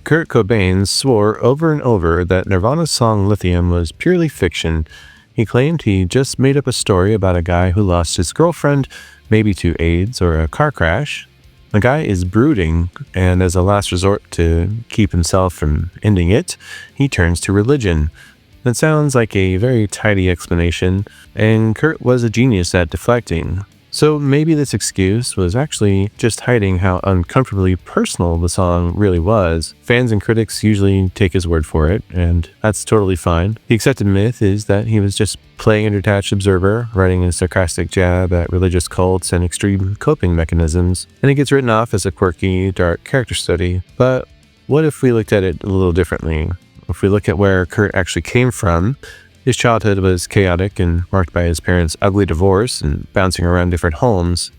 Kurt Cobain swore over and over that Nirvana's song Lithium was purely fiction. He claimed he just made up a story about a guy who lost his girlfriend, maybe to AIDS or a car crash. The guy is brooding, and as a last resort to keep himself from ending it, he turns to religion. That sounds like a very tidy explanation, and Kurt was a genius at deflecting. So maybe this excuse was actually just hiding how uncomfortably personal the song really was. Fans and critics usually take his word for it, and that's totally fine. The accepted myth is that he was just playing a detached observer, writing a sarcastic jab at religious cults and extreme coping mechanisms, and it gets written off as a quirky, dark character study. But what if we looked at it a little differently? If we look at where Kurt actually came from, his childhood was chaotic and marked by his parents' ugly divorce and bouncing around different homes.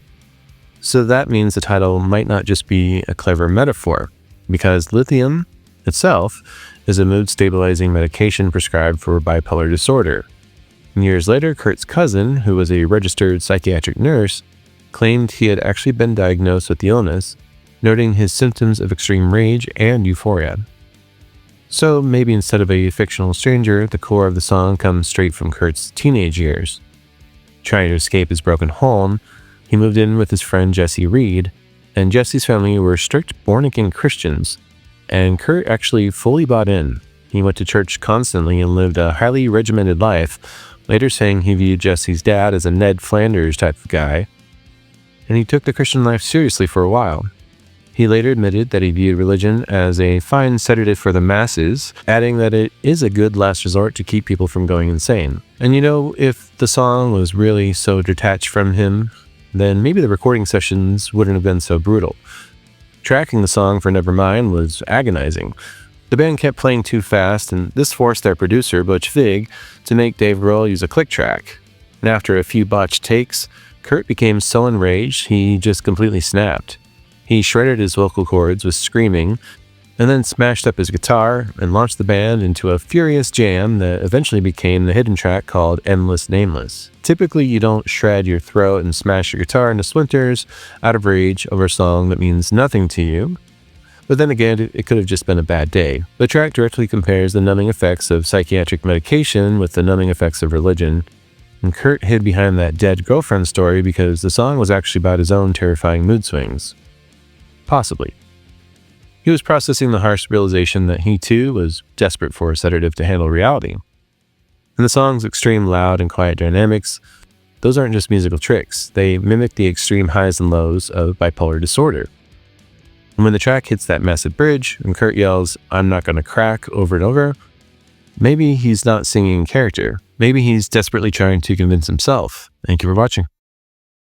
So that means the title might not just be a clever metaphor, because lithium itself is a mood-stabilizing medication prescribed for bipolar disorder. And years later, Kurt's cousin, who was a registered psychiatric nurse, claimed he had actually been diagnosed with the illness, noting his symptoms of extreme rage and euphoria. So maybe instead of a fictional stranger, the core of the song comes straight from Kurt's teenage years. Trying to escape his broken home, he moved in with his friend Jesse Reed, and Jesse's family were strict born-again Christians, and Kurt actually fully bought in. He went to church constantly and lived a highly regimented life, later saying he viewed Jesse's dad as a Ned Flanders type of guy, and he took the Christian life seriously for a while. He later admitted that he viewed religion as a fine sedative for the masses, adding that it is a good last resort to keep people from going insane. And if the song was really so detached from him, then maybe the recording sessions wouldn't have been so brutal. Tracking the song for Nevermind was agonizing. The band kept playing too fast, and this forced their producer, Butch Vig, to make Dave Grohl use a click track. And after a few botched takes, Kurt became so enraged he just completely snapped. He shredded his vocal cords with screaming, and then smashed up his guitar and launched the band into a furious jam that eventually became the hidden track called Endless Nameless. Typically, you don't shred your throat and smash your guitar into splinters out of rage over a song that means nothing to you. But then again, it could have just been a bad day. The track directly compares the numbing effects of psychiatric medication with the numbing effects of religion. And Kurt hid behind that dead girlfriend story because the song was actually about his own terrifying mood swings. Possibly. He was processing the harsh realization that he too was desperate for a sedative to handle reality. And the song's extreme loud and quiet dynamics, those aren't just musical tricks, they mimic the extreme highs and lows of bipolar disorder. And when the track hits that massive bridge and Kurt yells, "I'm not gonna crack," over and over, maybe he's not singing in character. Maybe he's desperately trying to convince himself. Thank you for watching.